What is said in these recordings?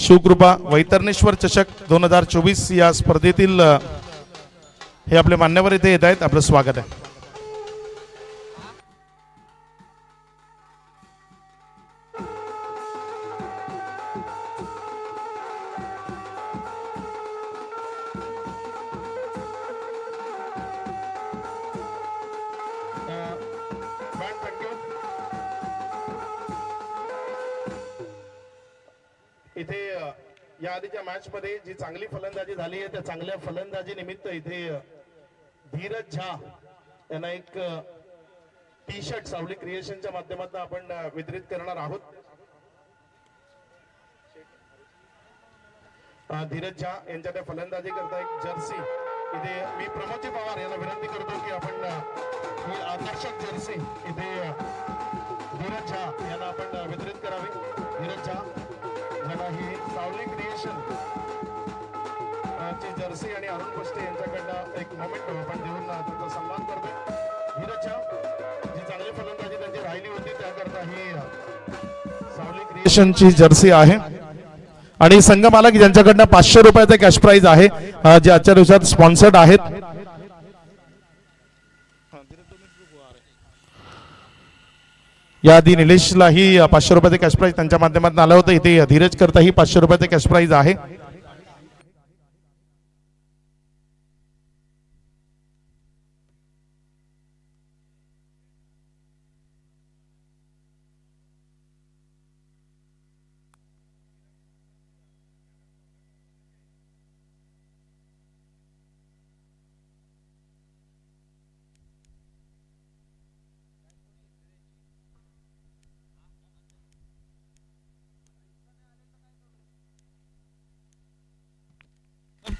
शिवकृपा वैतरणेश्वर चषक 2024 या स्पर्धेतील हे आपले मान्यवर इथे येत आहेत. आपलं स्वागत आहे. इथे या आधीच्या मॅच मध्ये जी चांगली फलंदाजी झाली आहे त्या चांगल्या फलंदाजी निमित्त इथे धीरज झा यांना एक टी शर्ट सावली क्रिएशनच्या माध्यमातून आपण वितरित करणार आहोत. धीरज झा यांच्या त्या फलंदाजी करता एक जर्सी इथे मी प्रमोदजी पवार यांना विनंती करतो की आपण ही आकर्षक जर्सी इथे धीरज झा यांना आपण वितरित करावी. धीरज झा ज्यांना ही सावली क्रिएशन ची जर्सी आणि अरुण पष्टे यांच्याकडनं एक मोमेंट आपण देऊन त्यांचा सन्मान करतोय. धीरज झा जी चांगली फलंदाजी त्यांची राहिली होती त्याकरता ही सावली क्रिएशनची जर्सी आहे आणि संघ मालक ज्यांच्याकडनं 500 रुपयाचा कॅश प्राइज आहे जे आजच्या दिवसात स्पॉन्सर्ड आहेत. या आधी निलेशलाही 500 रुपयाचे कॅश प्राइज त्यांच्या माध्यमातून आलं होतं. इथे धीरज करताही 500 रुपयाचे कॅश प्राइज आहे.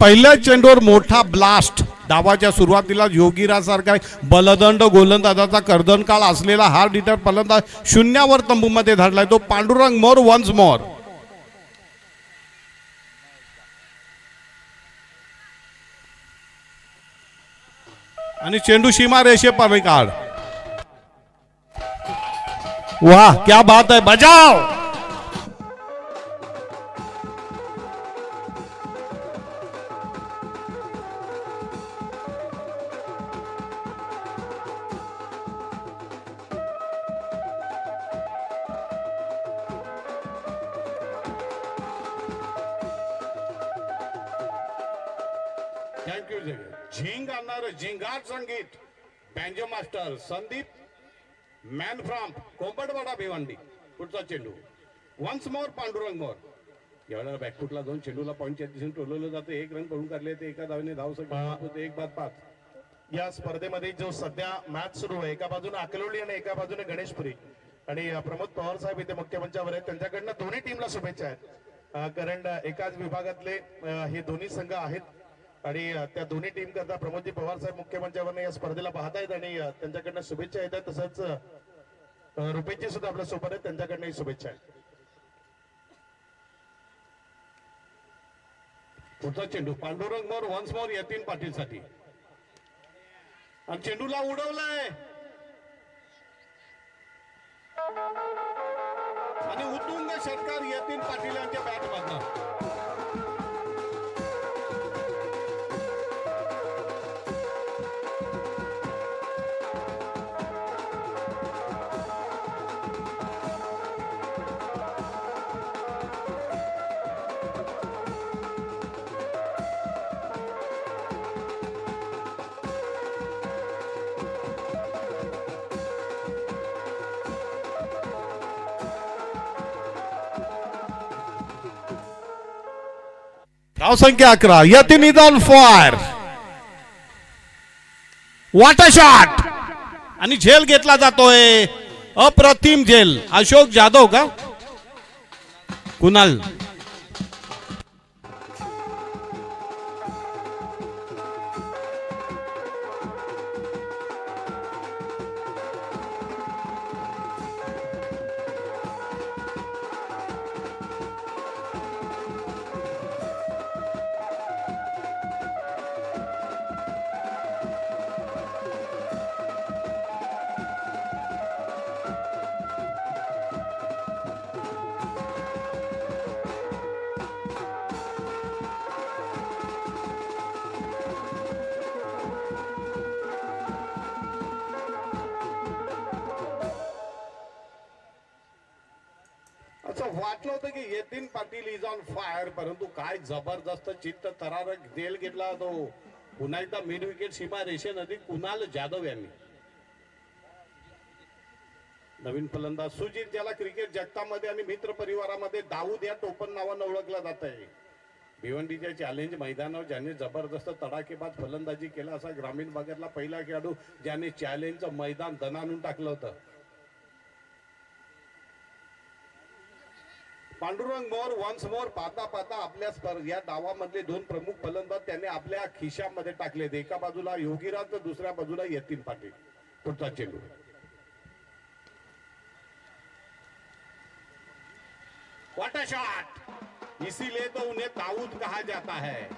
पहिल्या चेंडूवर मोठा ब्लास्ट. डावाच्या सुरुवातीला योगीरासारखा बलदंड गोलंदाजाचा कर्दनकाळ असलेला हार्ड हिटर फलंदाज शून्यावर तंबूमध्ये धडलाय. तो पांडुरंग मोर वन्स मोर. आणि चेंडू सीमा रेषे पलीकडे. वाह क्या बात है. बजाव. थँक्यू. झिंग आणणार झिंगाट संगीत banjo master Sandeep man from Kombadwada Bhiwandi. पुढचा चेंडू वन्स मोर पांडुरंग मोर. यावेळेला बॅकफुटला जाऊन चेंडूला पॉईंटच्या दिशेने टोलवलं जातं. एक रन पडून काढले ते एका धावेने धाव होते 1-5. या स्पर्धेमध्ये जो सध्या मॅच सुरू आहे एका बाजूने अकलवली आणि एका बाजूने गणेशपुरी आणि प्रमोद पवार साहेब इथे मुख्य मंचावर आहेत. त्यांच्याकडनं दोन्ही टीमला शुभेच्छा आहेत कारण एकाच विभागातले हे दोन्ही संघ आहेत आणि त्या दोन्ही टीम करता प्रमोदजी पवार साहेब मुख्य मंचावर या स्पर्धेला पाहतायत आणि त्यांच्याकडनं शुभेच्छा येतात. तसंच रुपेशजी सुद्धा आपल्या सोबत आहेत त्यांच्याकडनंही शुभेच्छा आहेत. पुढचा चेंडू पांडुरंग मोर वन्स मोर यतीन पाटील साठी. आणि चेंडूला उडवलाय आणि उतुंग षटकार यतीन पाटील यांच्या बॅट मधनं. धाव संख्या 11. Yatin is on fire. What a shot. आणि झेल घेतला जातोय. अप्रतिम झेल. अशोक जाधव का कुणाल. वाटलं होतं की Yatin Patil is on fire, परंतु काय जबरदस्त चित्त थरारक झेल घेतला तो पुन्हा एकदा मिड विकेट सीमा रेषेनजीक कुणाल जाधव यांनी. नवीन फलंदाज सुजित, ज्याला क्रिकेट जगतामध्ये आणि मित्र परिवारामध्ये दाऊद या टोपण नावानं ओळखलं जात आहे. भिवंडीच्या चॅलेंज मैदानावर ज्याने जबरदस्त तडाखेबाज फलंदाजी केला असा ग्रामीण भागातला पहिला खेळाडू ज्याने चॅलेंजचं मैदान दणानून टाकलं होतं. पांडुरंग मोर वन्स मोर पाहता पाहता आपल्या या डावामधले दोन प्रमुख फलंदाज त्याने आपल्या खिशामध्ये टाकलेत. एका बाजूला योगीराज तर दुसऱ्या बाजूला यतीन पाटील. पुढचा चेंडू व्हाट अ शॉट, इसीलिए तो उन्हें दाऊद कहा जाता है.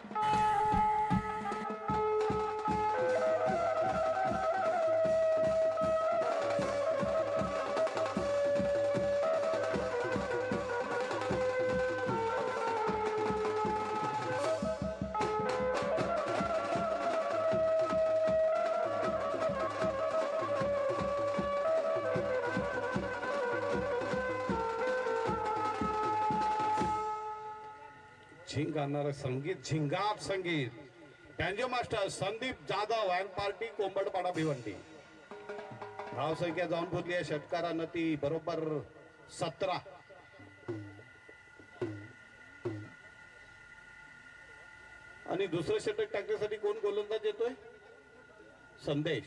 झिंग आणणारं संगीत, झिंगाट संगीत. Banjo master Sandeep Jadhav and party, Kombadpada Bhiwandi. धाव संख्या जाऊन पोहोचली आहे षटकारानं ती बरोबर 17. आणि दुसरं षटक टाकण्यासाठी कोण गोलंदाज येतोय? संदेश.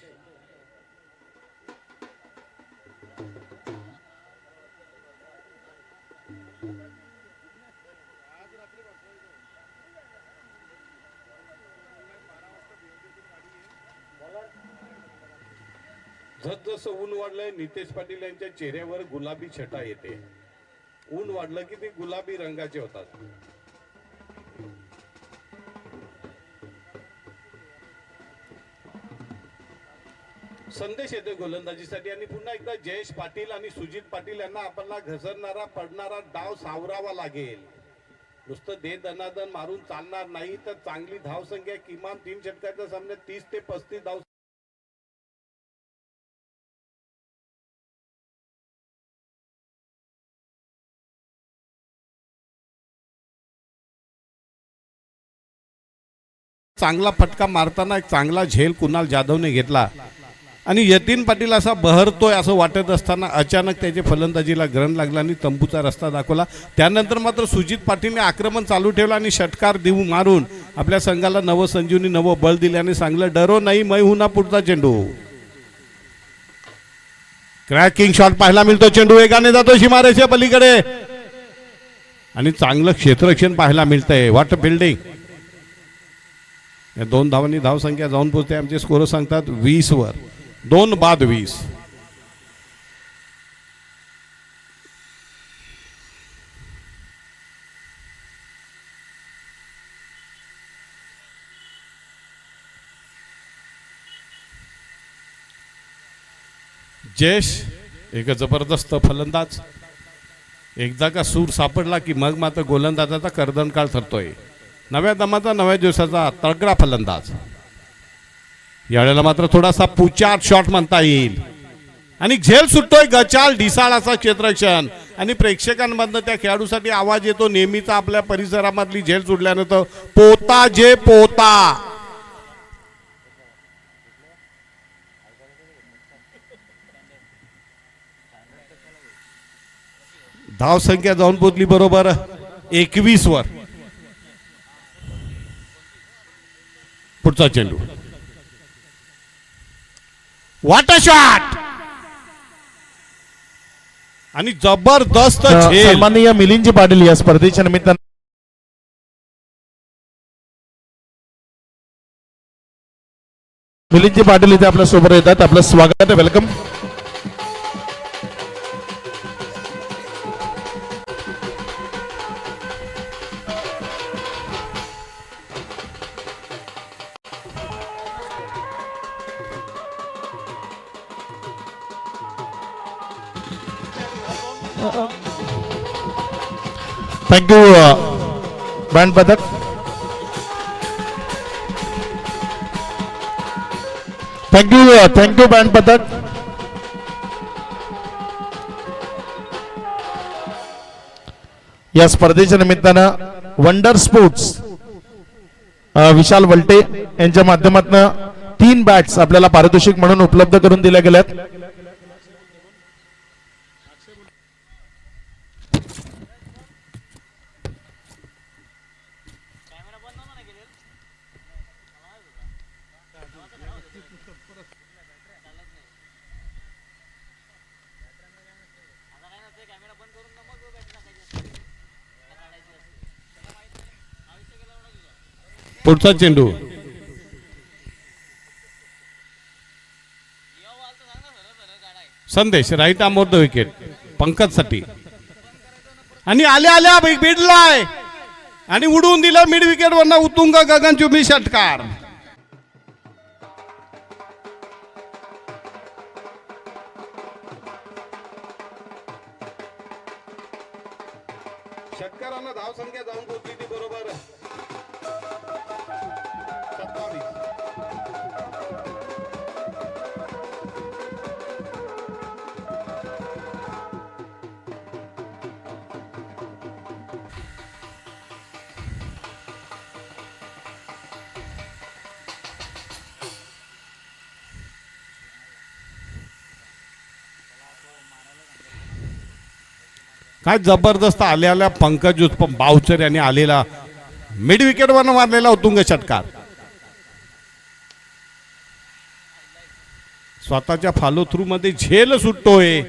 जसं ऊन वाढलंय नितेश पाटील यांच्या चेहऱ्यावर गुलाबी छटा येते. ऊन वाढलं की ते गुलाबी रंगाचे होतात. संदेश येतोय गोलंदाजीसाठी आणि पुन्हा एकदा जयेश पाटील आणि सुजित पाटील यांना आपल्याला घसरणारा पडणारा डाव सावरावा लागेल. नुसतं दे दनादन मारून चालणार नाही, तर चांगली धाव संख्या किमान 3 षटकाच्या सामन्यात 30 ते 35 धाव चांगला फटका मारताना एक चांगला झेल कुणाल जाधवने घेतला आणि यतीन पाटील असा बहरतोय असं वाटत असताना अचानक त्याच्या फलंदाजीला ग्रहण लागला आणि तंबूचा रस्ता दाखवला. त्यानंतर मात्र सुजित पाटीलने आक्रमण चालू ठेवलं आणि षटकार देऊ मारून आपल्या संघाला नवं संजीवनी नवं बळ दिल्याने सांगलं डरो नाही मै हुना. पुढचा चेंडू क्रॅकिंग शॉट पाहायला मिळतो. चेंडू वेगाने जातो सीमारेषे पलीकडे आणि चांगलं क्षेत्ररक्षण पाहायला मिळतंय. What fielding. या 2 धावांनी धावसंख्या जाऊन पोहोचते. आमचे स्कोर सांगतात 20 वर 2 बाद 20. जयेश एक जबरदस्त फलंदाज. एकदा का सूर सापडला की मग मात्र गोलंदाजाचा कर्दनकाळ ठरतोय. नव्या दमाचा नव्या दिवसाचा तगडा फलंदाज. यावेळेला मात्र थोडासा पुचाट शॉट म्हणता येईल आणि झेल सुटतोय गचाल ढिसाळाचा क्षेत्ररक्षण आणि प्रेक्षकांमधनं त्या खेळाडूसाठी आवाज येतो नेहमीचा आपल्या परिसरामधली झेल सुटल्यानंतर पोता जे पोता. धाव संख्या जाऊन पोचली बरोबर 21 वर. पुढचा चेंडू व्हॉट अ शॉट आणि जबरदस्त झेल. सन्माननीय मिलिंदजी पाटील या स्पर्धेच्या निमित्तानं मिलिंदजी पाटील इथे आपल्या सोबत येतात. आपलं स्वागत आहे. वेलकम. थैंक यू बैंड पदक. थैंक यू बैंड पदक. या स्पर्धेच्या निमित्तानं वंडर स्पोर्ट्स विशाल वलटे यांच्या माध्यमातून 3 बॅट्स आपल्याला पारितोषिक म्हणून उपलब्ध करून दिल्या गेल्यात. पुढचा चेंडू Sandesh right arm off the wicket Pankaj साठी आणि आल्या भिडलाय आणि उडवून दिलं मिड विकेट वरना उतुंग गगनचुंबी षटकार. षटकारांना धाव संख्या जाऊन पोहोचली ती बरोबर 27. काय जबरदस्त आलेल्या पंकज उर्फ बावचर यांनी आलेला मिड विकेट वर मारलेला उतुंग षटकार. स्वतःच्या फॉलो थ्रू मध्ये झेल सुटतोय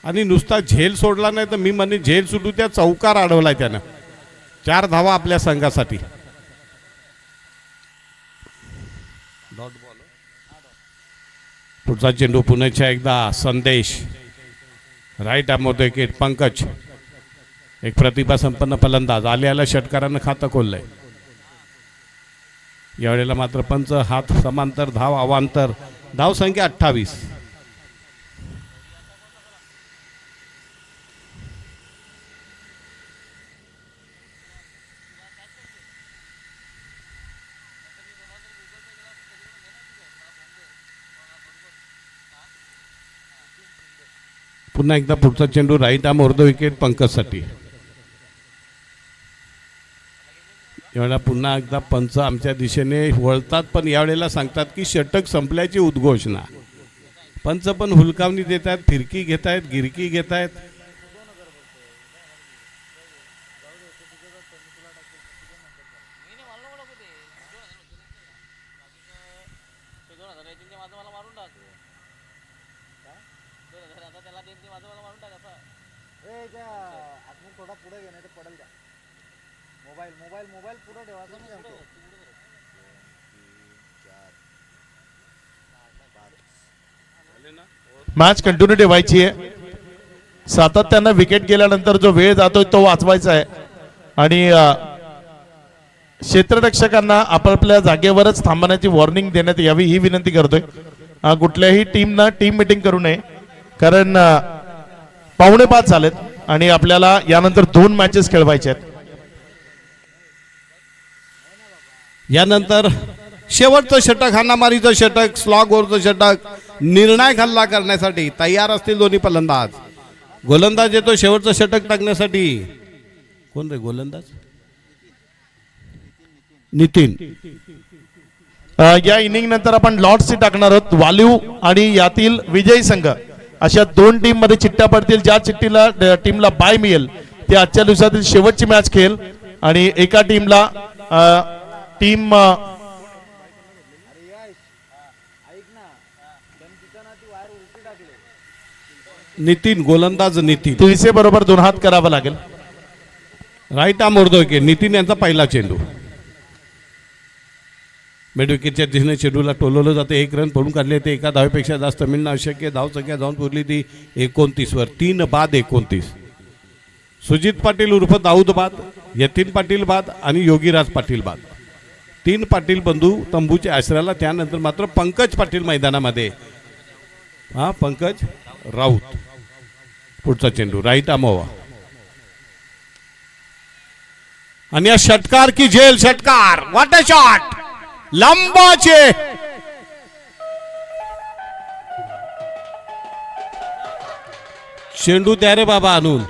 आणि नुसता झेल सोडला नाही तर मी म्हणे झेल सुटू त्या चौकार अडवलाय त्यानं. 4 धावा आपल्या संघासाठी. पुढचा चेंडू पुण्याच्या एकदा Sandesh right arm off the wicket Pankaj एक प्रतिभा संपन्न फलंदाज आल्याला षटकारानं खातं खोललंय. यावेळेला मात्र पंच हात समांतर धाव अवांतर धाव संख्या 28. पुन्हा एकदा पुढचा चेंडू right arm off the wicket Pankaj साठी. यावेळेला पुन्हा एकदा पंच आमच्या दिशेने वळतात पण यावेळेला सांगतात की षटक संपल्याची उद्घोषणा. पंच पण हुलकावणी देत आहेत, फिरकी घेत आहेत, गिरकी घेत आहेत. थोडा पुढे घेणे ते पडेल का मोबाईल मोबाईल मोबाईल पुढे ठेवायचा मी सांगतो. मॅच कंटिन्यू ठेवायची आहे. सातत्यानं विकेट गेल्यानंतर जो वेळ जातोय तो वाचवायचा आहे आणि क्षेत्ररक्षकांना आपापल्या जागेवरच थांबण्याची वॉर्निंग देण्यात यावी ही विनंती करतोय. कुठल्याही टीमनं टीम मीटिंग करू नये कारण 4:45 झालेत आणि आपल्याला यानंतर 2 मॅचेस खेळवायचे आहेत. यानंतर शेवटचं षटक हाणामारीचं षटक स्लॉग ओव्हरचं षटक निर्णायक हल्ला करण्यासाठी तयार असतील दोन्ही फलंदाज. गोलंदाज येतो शेवटचं षटक टाकण्यासाठी. कोण रे गोलंदाज? नितीन. या इनिंग नंतर आपण लॉर्ड्सची टाकणार आहोत. वालिव आणि यातील विजयी संघ अशा 2 टीम मध्ये चिठ्ठ्या पडतील. ज्या चिठ्ठीला टीमला बाय मिळेल ती आजच्या दिवसातील शेवटची मॅच खेळेल आणि एका टीमला टीम नितीन गोलंदाज नितीन 30 बरोबर 2 हात करावा लागेल. Right arm off the wicket Nitin यांचा पहिला चेंडू. मिड विकेटच्या दिशेने चेंडूला टोलवलं जातं. 1 रन पडून काढले ते एका धावेपेक्षा जास्त मिळणं अशक्य. धाव संख्या जाऊन पुरली ती 29 वर. 3 बाद 29. सुजित पाटील उर्फ दाऊद बाद, यतीन पाटील बाद आणि योगीराज पाटील बाद. 3 पाटील बंधू तंबूच्या आश्रयाला. त्यानंतर मात्र पंकज पाटील मैदानामध्ये. पंकज राऊत. पुढचा चेंडू राईट आर्म ऑफ आणि या षटकार की झेल. षटकार व्हॉट अ शॉट लंबाचे. चेंडू द्या रे बाबा आणून.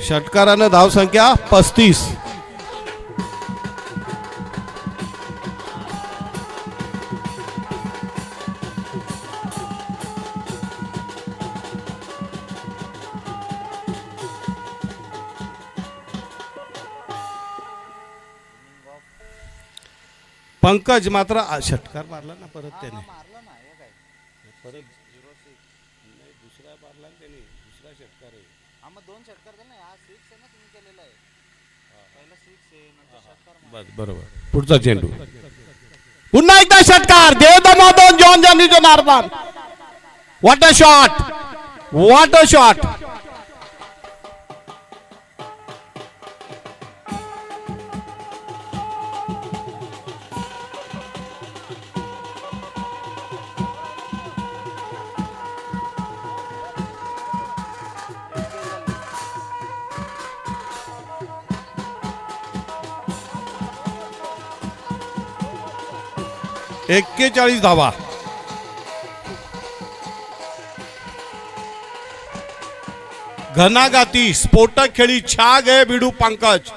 षटकारानं धावसंख्या 35. पंकज मात्र षटकार मारला ना परत त्याने मारलं ना हे काय परत 06 दुसरा मारला त्याने दुसरा षटकार आहे. हा मग 2 षटकार झाले ना. हा 6 आहे ना तुम्ही केलेला आहे. पहिला 6 आहे नंतर षटकार बस बरोबर. पुढचा चेंडू पुन्हा एकदा षटकार देवदमादोन John Johnny Janardan. What a shot, what a shot. एक्केचाळीस धावा. घनाघाती स्फोटक खेळी छा गए भिडू पंकज.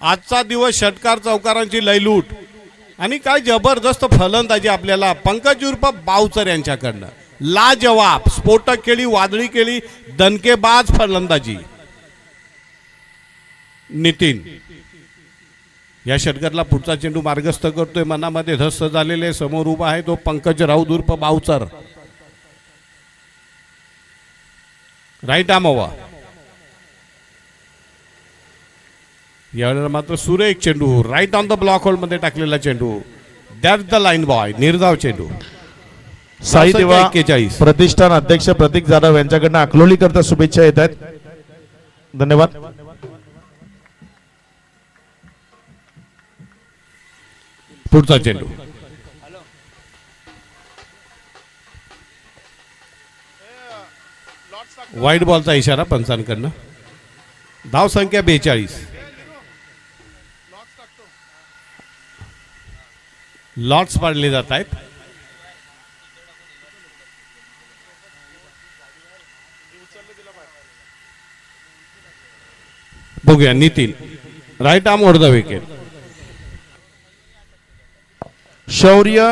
आजचा दिवस षटकार चौकारांची लयलूट आणि काय जबरदस्त फलंदाजी आपल्याला पंकज उर्फ बावचर यांच्याकडनं. लाजवाब स्फोटक खेळी, वादळी खेळी, दणकेबाज फलंदाजी. नितीन या षटकातला पुढचा चेंडू मार्गस्थ करतोय. मनामध्ये धस्त झालेले समोर उभा आहे तो पंकज राऊत उर्फ बावचर. Right arm over. यावेळेला मात्र सुरेख चेंडू right on the block hole मध्ये टाकलेला चेंडू. That's the line boy. निर्धाव चेंडू. साई देवा 41. प्रतिष्ठान अध्यक्ष प्रतीक जाधव यांच्याकडनं अकलोली करता शुभेच्छा येत आहेत. धन्यवाद. पुढचा चेंडू वाईट बॉलचा इशारा पंचांकडनं. धाव संख्या 42. लॉट्स पाडले जात आहेत. बघूया Nitin right arm over the wicket. Shaurya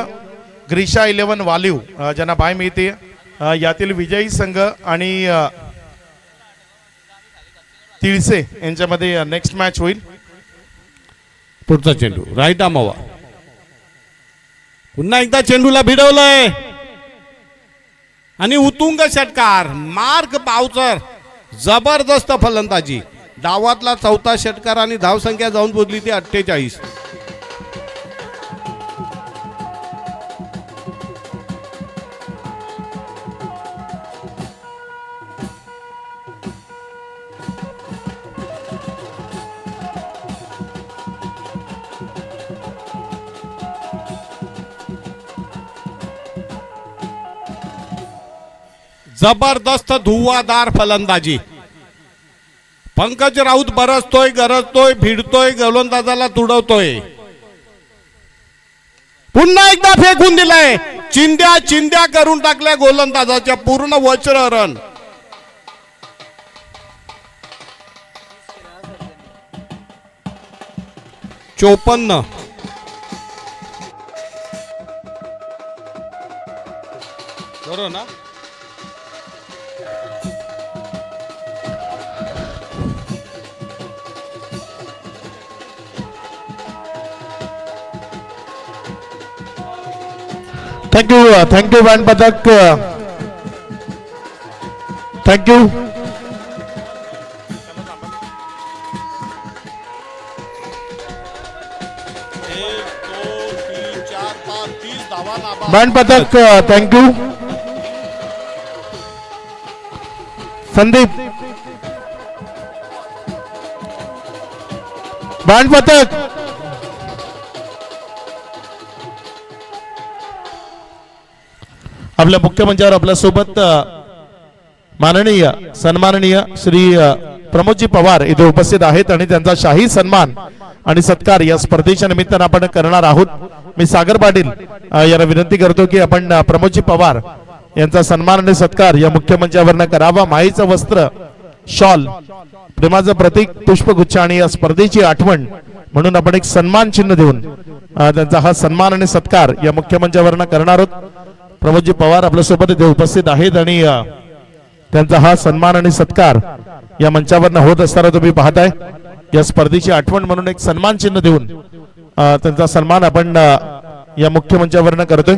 Grisha 11 Waliv ज्यांना बाय मिळते यातील विजयी संघ आणि तिळसे यांच्यामध्ये नेक्स्ट मॅच होईल. पुढचा चेंडू राईट आर्म ओव्हर. पुन्हा एकदा चेंडूला भिडवलंय आणि उतुंग षटकार. मार्क बावचर जबरदस्त फलंदाजी. डावातला चौथा षटकार आणि धावसंख्या जाऊन पोहोचली ती 48. जबरदस्त धुव्वादार फलंदाजी. पंकज राऊत बरसतोय, गरजतोय, भिडतोय, गोलंदाजाला तुडवतोय. पुन्हा एकदा फेकून दिलाय. चिंध्या चिंध्या करून टाकल्या गोलंदाजाच्या. पूर्ण वज्र रन. चोपन्न. बरोबर ना. थँक्यू बँड पथक. थँक्यू. बँड पथक थँक्यू. संदीप बँड पथक. आपल्या मुख्य मंचावर आपल्या सोबत माननीय सन्माननीय श्री प्रमोदजी पवार इथे उपस्थित आहेत आणि त्यांचा शाही सन्मान आणि सत्कार या स्पर्धेच्या निमित्तानं आपण करणार आहोत. मी सागर पाटील यांना विनंती करतो की आपण प्रमोदजी पवार यांचा सन्मान आणि सत्कार या मुख्य मंचावरनं करावा. माईचं वस्त्र, शॉल प्रेमाचं प्रतीक पुष्पगुच्छ आणि या स्पर्धेची आठवण म्हणून आपण एक सन्मान चिन्ह देऊन त्यांचा हा सन्मान आणि सत्कार या मुख्य मंचावरनं करणार आहोत. प्रमोदजी पवार आपल्यासोबत इथे उपस्थित आहेत आणि त्यांचा हा सन्मान आणि सत्कार या मंचावरनं होत असताना तुम्ही पाहताय. या स्पर्धेची आठवण म्हणून एक सन्मान चिन्ह देऊन त्यांचा सन्मान आपण या मुख्य मंचावरनं करतोय.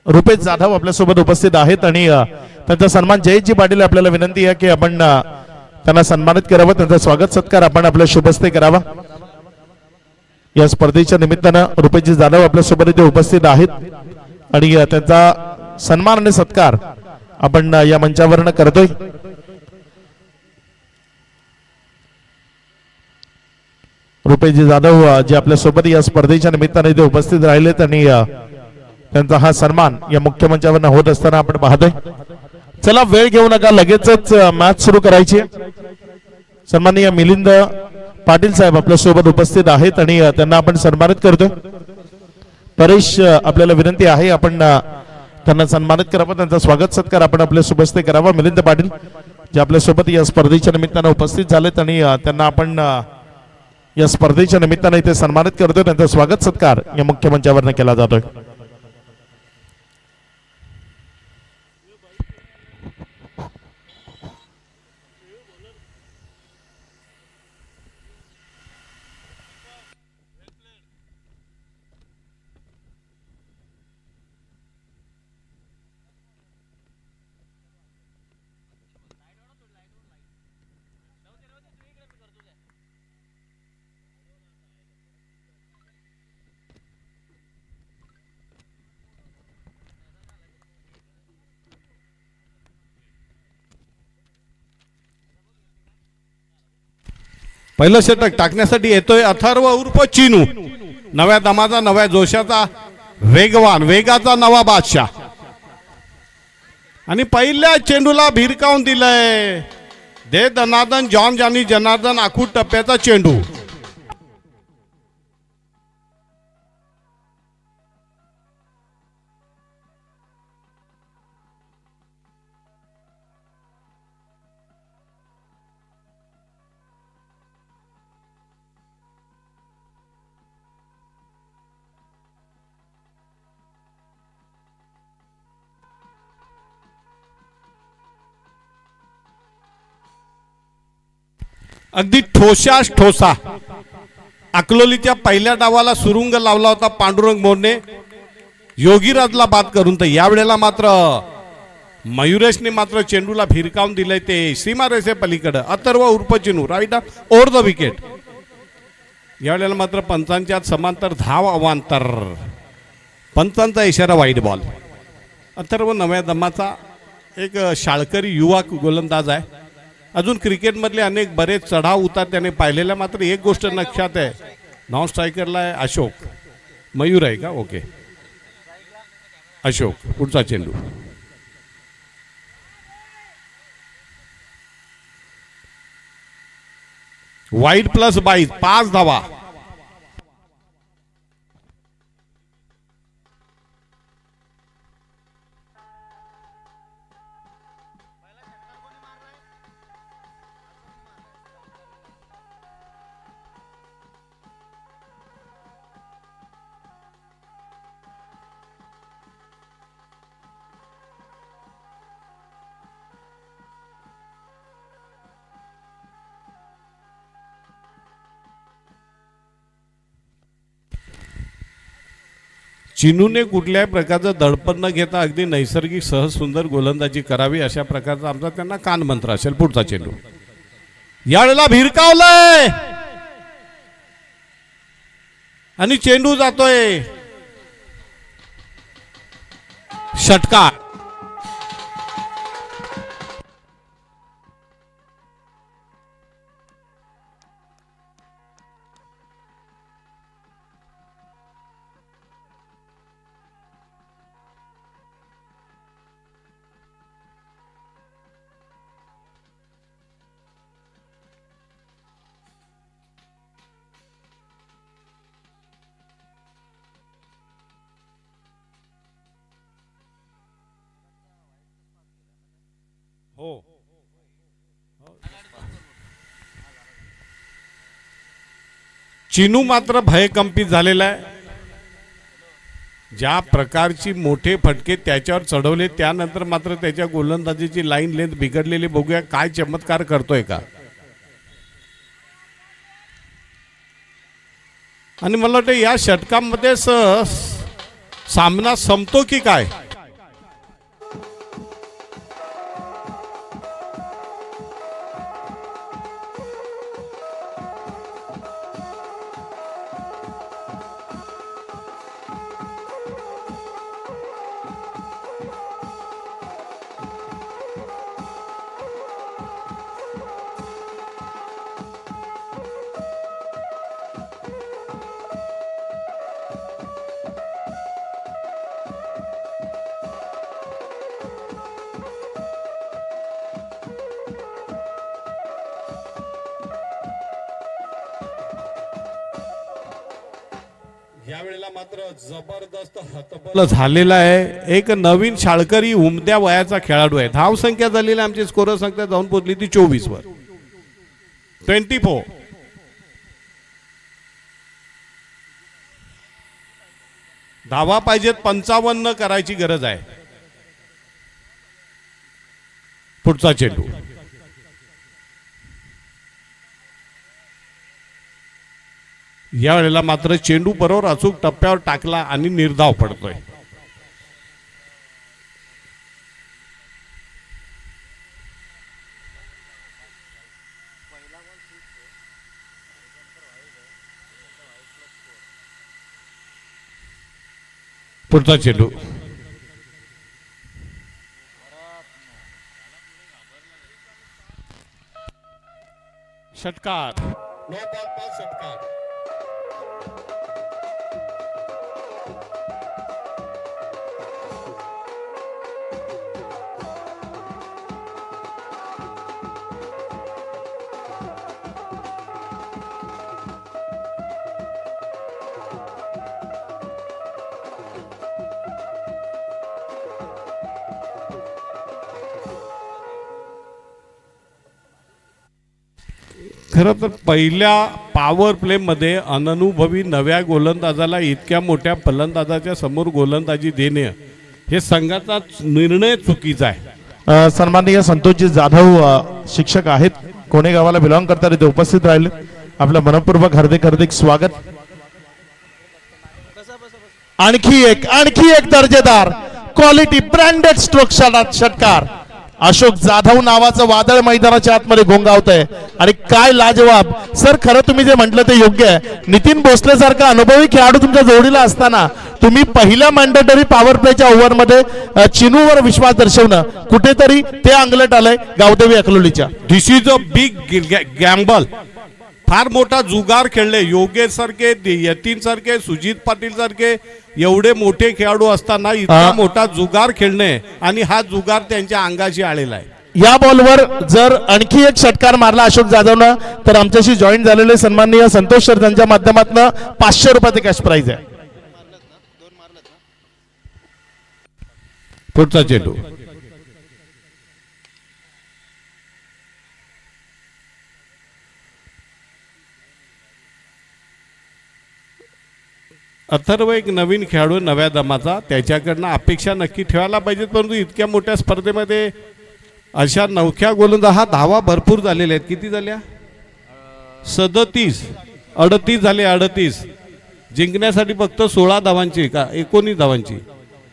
रुपेश जाधव आपल्यासोबत उपस्थित आहेत आणि त्यांचा सन्मान जयजी पाटील आपल्याला विनंती आहे की आपण त्यांना सन्मानित करावं. त्यांचा स्वागत सत्कार आपण आपल्या शुभस्ते करावा. या स्पर्धेच्या निमित्तानं रुपेशजी जाधव आपल्यासोबत इथे उपस्थित आहेत आणि त्यांचा सन्मान आणि सत्कार आपण या मंचावरनं करतोय. रुपेशजी जाधव जे आपल्यासोबत या स्पर्धेच्या निमित्ताने इथे उपस्थित राहिलेत आणि त्यांचा हा सन्मान या मुख्य मंचावरनं होत असताना आपण पाहतोय. चला वेळ घेऊ नका, लगेचच मॅच सुरू करायची. सन्माननीय मिलिंद पाटील साहेब आपल्या सोबत उपस्थित आहेत आणि त्यांना आपण सन्मानित करतोय. परेश आपल्याला विनंती आहे आपण त्यांना सन्मानित करावं. त्यांचा स्वागत सत्कार आपण आपल्या शुभस्ते करावा. मिलिंद पाटील जे आपल्या सोबत या स्पर्धेच्या निमित्तानं उपस्थित झालेत आणि त्यांना आपण या स्पर्धेच्या निमित्तानं इथे सन्मानित करतोय. त्यांचा स्वागत सत्कार या मुख्य मंचावरनं केला जातोय. पहिलं षटक टाकण्यासाठी येतोय अथर्व उर्फ चिनू. नव्या दमाचा, नव्या जोशाचा, वेगाचा नवा बादशाह आणि पहिल्या चेंडूला भिरकावून दिलंय. दे दनादन जॉन जानी जनार्दन आखूड टप्प्याचा चेंडू. अगदी ठोशास ठोसा अकलोलीच्या पहिल्या डावाला सुरुंग लावला होता पांडुरंग मोरने योगीराजला बाद करून. तर यावेळेला मात्र मयुरेशने मात्र चेंडूला भिरकावून दिलंय ते सीमा रेषे पलीकडे. अथर्व उर्फ Chinu right over the wicket. यावेळेला मात्र पंचांच्या समांतर धाव अवांतर. पंचांचा इशारा वाईट बॉल. अथर्व नव्या दमाचा एक शाळकरी युवा गोलंदाज आहे. अजून क्रिकेटमधले अनेक बरेच चढाव उतार त्याने पाहिलेल्या. मात्र एक गोष्ट लक्षात आहे, नॉन स्ट्रायकरला आहे अशोक. मयूर आहे का? ओके अशोक. पुढचा चेंडू वाईड प्लस 22 5 धावा. चिनूने कुठल्याही प्रकारचं दडपण न घेता अगदी नैसर्गिक सहज सुंदर गोलंदाजी करावी अशा प्रकारचा आमचा त्यांना कान मंत्र असेल. पुढचा चेंडू यावेळेला भिरकावलाय आणि चेंडू जातोय षटकार. हो चिनू मात्र भयकंपित झालेला आहे. ज्या प्रकारची मोठे फटके त्याच्यावर चढवले त्यानंतर मात्र त्याच्या गोलंदाजीची लाईन लेंथ बिघडलेली. बघूया काय चमत्कार करतोय का. आणि मला वाटतं या षटकामध्ये सामना संपतो की काय. या वेळेला मात्र जबरदस्त हतबल झालेला आहे. एक नवीन शाळकरी उमद्या वयाचा खेळाडू आहे. धाव संख्या झालेली आमची स्कोर संख्या जाऊन पोहोचली ती 24 वर 24. धावा पाहिजेत 55 करायची गरज आहे. पुढचा चेंडू या वेळेला मात्र चेंडू बरोबर अचूक टप्प्यावर टाकला आणि निर्धाव पडतोय. पुढचा चेंडू षटकार. नो बॉल पास षटकार. खरं तर पहिल्या पॉवर प्ले मध्ये अननुभवी नव्या गोलंदाजाला इतक्या मोठ्या फलंदाजाच्या समोर गोलंदाजी देणे हे संघाचा निर्णय चुकीचा आहे. सन्माननीय संतोषजी जाधव शिक्षक आहेत, कोणे गावाला बिलॉंग करतात, इथे उपस्थित राहिले. आपलं मनपूर्वक हार्दिक स्वागत. आणखी एक दर्जेदार क्वालिटी ब्रँडेड स्ट्रोक षटकार. अशोक जाधव नावाचं वादळ मैदानाच्या आतमध्ये घोंगावत आहे आणि काय लाजवाब. सर खरं तुम्ही जे म्हटलं ते योग्य आहे. नितीन भोसले सारखा अनुभवी खेळाडू तुमच्या जोडीला असताना तुम्ही पहिल्या मॅन्डेटरी पॉवर प्लेच्या ओव्हरमध्ये चिनूवर विश्वास दर्शवणं कुठेतरी ते अंगलट आलंय गावदेवी अकलोलीच्या. दिस इज अ बिग गॅम्बल. फार मोठा जुगार खेळले. योगेश सारखे, यतीन सारखे, सुजित पाटील सारखे एवढे मोठे खेळाडू असताना इतका मोठा जुगार खेळणे आणि हा जुगार त्यांच्या अंगाशी आलेला आहे. या बॉलवर जर आणखी एक षटकार मारला अशोक जाधवनं तर आमच्याशी जॉईन झालेले सन्माननीय संतोष सर त्यांच्या माध्यमातून 500 रुपयाचे कॅश प्राइज आहे. पुढचा चेंडू अथर्व एक नवीन खेळाडू नव्या दमाचा, त्याच्याकडनं अपेक्षा नक्की ठेवायला पाहिजेत. परंतु इतक्या मोठ्या स्पर्धेमध्ये अशा नवख्या गोलंदाज हा धावा भरपूर झालेल्या आहेत. किती झाल्या? 38 झाले. 38 जिंकण्यासाठी फक्त 16 धावांची का 19 धावांची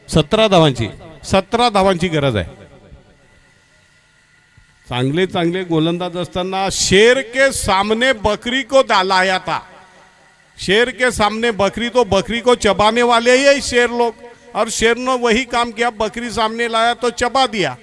17 धावांची 17 धावांची गरज आहे. चांगले गोलंदाज असताना शेर के सामने बकरी को लाया था. शेर के सामने बकरी, तो बकरी को चबाने वाले ही शेर लोग, और शेर ने वही काम किया. बकरी सामने लाया तो चबा दिया.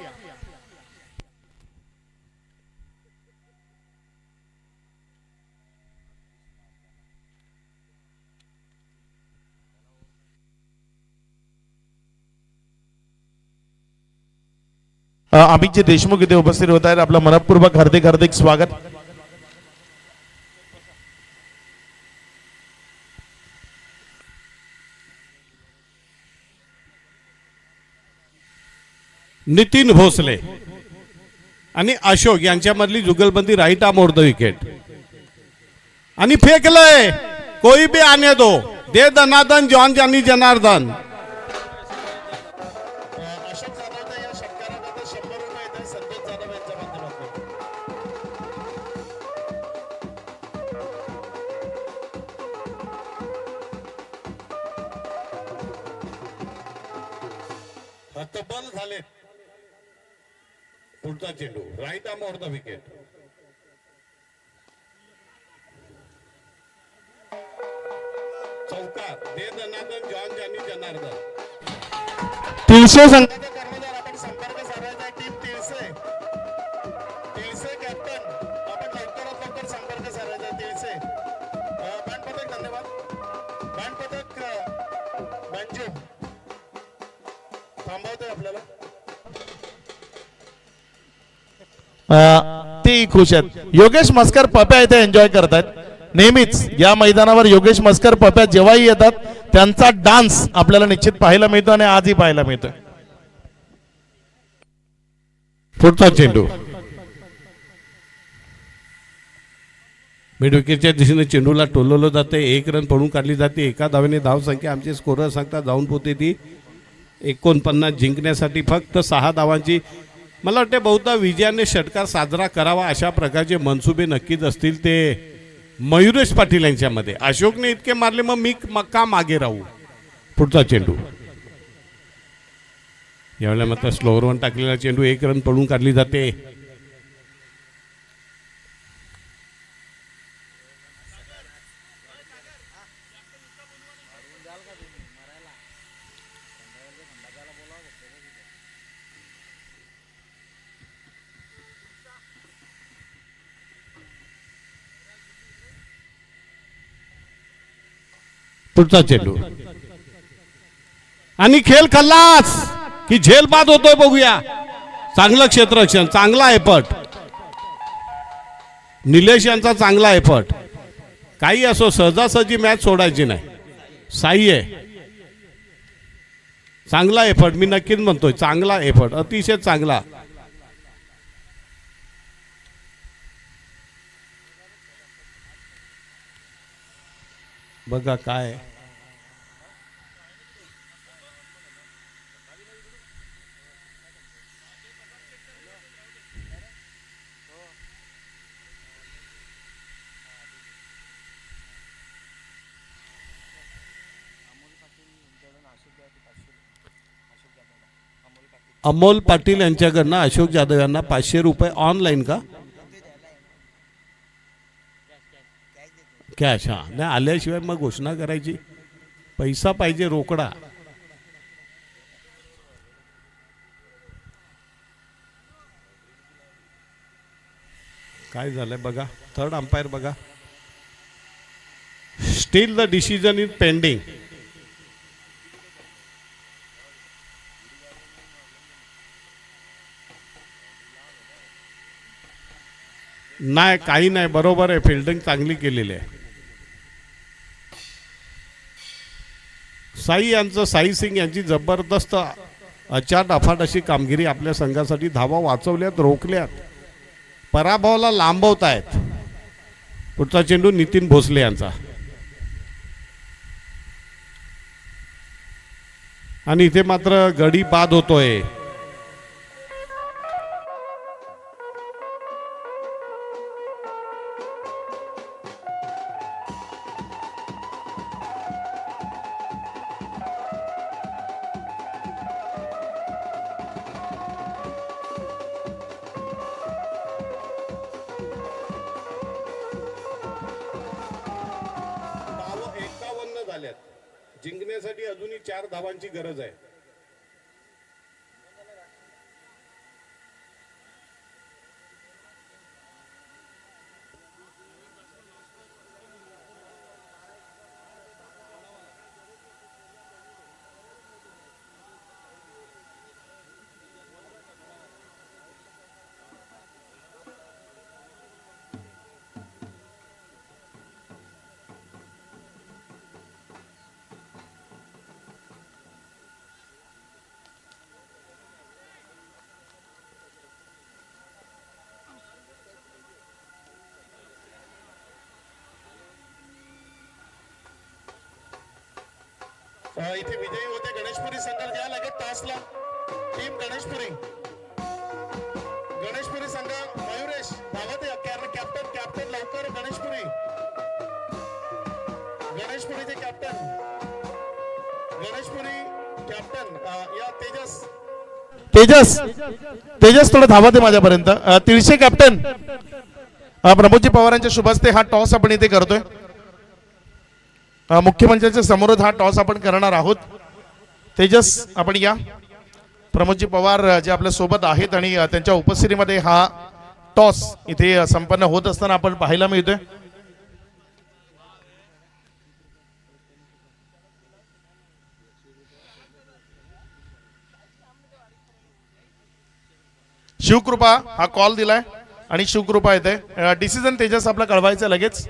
अमितजी देशमुख इथे उपस्थित होत आहेत. आपलं मनपूर्वक हार्दिक स्वागत. नितीन भोसले आणि अशोक यांच्यामधली जुगलबंदी right arm over the wicket आणि फेकलंय कोई भी आने दो दे दनादन जॉन जानी जनार्दन अशोक जाधवच्या या षटकारानंतर 100 रुपये येतात संतोष जाधव यांच्या माध्यमातून. हतबल झाले. पुढचा चेंडू right arm over the wicket. चौकार दे दनादन जॉन जानी जनार्दन. तीनशे संघ कर्मधार आपण संपर्क साधायचा टीम तिळसे कॅप्टन आपण लवकरात लवकर संपर्क साधायचा तिळसे. बँड पथक धन्यवाद. बँड पथक बँजो थांबवतोय आपल्याला. ते खुश आहेत. योगेश मस्कर पप्या इथे एन्जॉय करतायत. नेहमीच या मैदानावर योगेश मस्कर पप्या जेव्हाही येतात त्यांचा डान्स आपल्याला निश्चित पाहायला मिळतो आणि आजही पाहायला मिळतोय. पुढचा चेंडू मिड विकेटच्या दिशेने चेंडूला टोलवलं जाते. 1 रन पडून काढली जाते. एका धावेने धावसंख्या आमचे स्कोरर सांगता जाऊन पोहोचते ती 49 जिंकण्यासाठी फक्त 6 धावांची. मला वाटते बहुधा विजयाने षटकार साजरा करावा अशा प्रकारचे मनसुबे नक्कीच असतील ते मयुरेश पाटील यांच्यामध्ये. अशोकने इतके मारले मग मी का मागे राहू. पुढचा चेंडू यावेळेला मात्र स्लोअर वन टाकलेला चेंडू 1 रन पडून काढली जाते. पुढचा चेंडू आणि खेळ खल्लास की झेल बाद होतोय बघूया. चांगलं क्षेत्ररक्षण चांगला एफर्ट निलेश यांचा चांगला एफर्ट. काही असो सहजासहजी मॅच सोडायची नाही. साई आहे चांगला एफर्ट मी नक्कीच म्हणतोय चांगला एफर्ट अतिशय चांगला. बघा काय अमोल पाटील यांच्याकडनं अशोक जाधव यांना 500 रुपये ऑनलाईन का कॅश. हा नाही आल्याशिवाय मग घोषणा करायची. पैसा पाहिजे रोकडा. काय झालंय बघा. थर्ड अंपायर बघा. Steel the decision is pending. नाही काही नाही बरोबर आहे. फिल्डिंग चांगली केलेली आहे. साई यांचं साई सिंग यांची जबरदस्त अचाट अफाट अशी कामगिरी आपल्या संघासाठी. धावा वाचवल्यात रोखल्यात पराभवाला लांबवत आहेत. पुढचा चेंडू नितीन भोसले यांचा आणि इथे मात्र गडी बाद होतोय. जिंकण्यासाठी अजूनही 4 धावांची गरज आहे. इथे विजयी होते गणेशपुरी संघ घ्या लगेच टॉसला टीम गणेशपुरी संघ मयुरेश धावत कॅप्टन लवकर गणेशपुरीचे कॅप्टन या तेजस थोडं धावत आहे माझ्यापर्यंत. तिळशे कॅप्टन प्रमोदजी पवारांच्या शुभ हस्ते हा टॉस आपण इथे करतोय. मुख्यमंत्र्यांच्या समोरच हा टॉस आपण करणार आहोत. तेजस आपण या. प्रमोदजी पवार जे आपल्या सोबत आहेत आणि त्यांच्या उपस्थितीमध्ये हा टॉस इथे संपन्न होत असताना आपण पाहायला मिळतोय. शिवकृपा हा कॉल दिलाय आणि शिवकृपा येते. डिसिजन तेजस आपला कळवायचा लगेच.